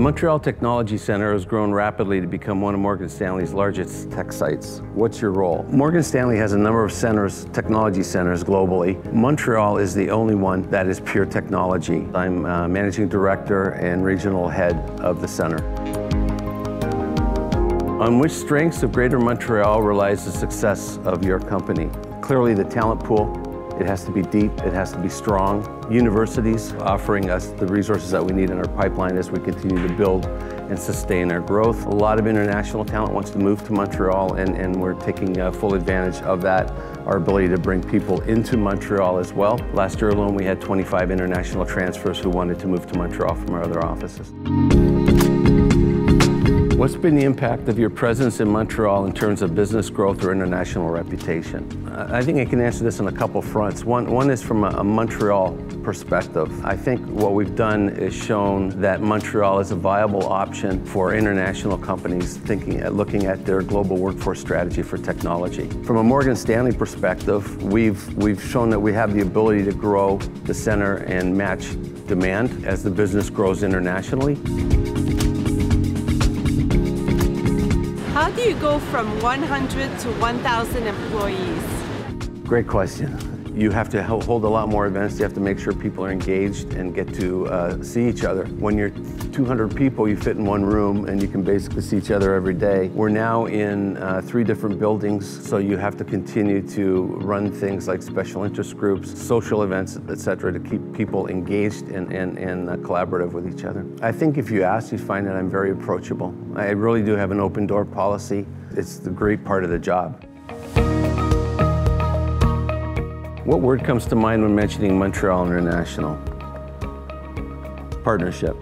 Montreal Technology Center has grown rapidly to become one of Morgan Stanley's largest tech sites. What's your role? Morgan Stanley has a number of centers, technology centers globally. Montreal is the only one that is pure technology. I'm managing director and regional head of the center. On which strengths of Greater Montreal relies the success of your company? Clearly the talent pool. It has to be deep, it has to be strong. Universities offering us the resources that we need in our pipeline as we continue to build and sustain our growth. A lot of international talent wants to move to Montreal, and we're taking full advantage of that. Our ability to bring people into Montreal as well. Last year alone, we had 25 international transfers who wanted to move to Montreal from our other offices. What's been the impact of your presence in Montreal in terms of business growth or international reputation? I think I can answer this on a couple fronts. One is from a Montreal perspective. I think what we've done is shown that Montreal is a viable option for international companies looking at their global workforce strategy for technology. From a Morgan Stanley perspective, we've shown that we have the ability to grow the center and match demand as the business grows internationally. How do you go from 100 to 1,000 employees? Great question. You have to hold a lot more events. You have to make sure people are engaged and get to see each other. When you're 200 people, you fit in one room and you can basically see each other every day. We're now in 3 different buildings, so you have to continue to run things like special interest groups, social events, etc., to keep people engaged and collaborative with each other. I think if you ask, you find that I'm very approachable. I really do have an open door policy. It's the great part of the job. What word comes to mind when mentioning Montreal International? Partnership.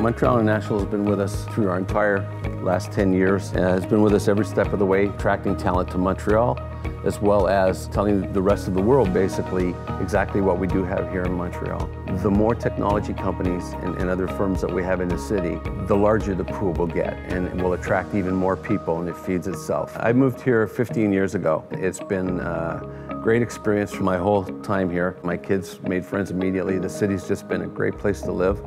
Montreal International has been with us through our entire last 10 years. Has been with us every step of the way, attracting talent to Montreal, as well as telling the rest of the world basically exactly what we do have here in Montreal. The more technology companies and other firms that we have in the city, the larger the pool will get, and it will attract even more people, and it feeds itself. I moved here 15 years ago. It's been great experience for my whole time here. My kids made friends immediately. The city's just been a great place to live.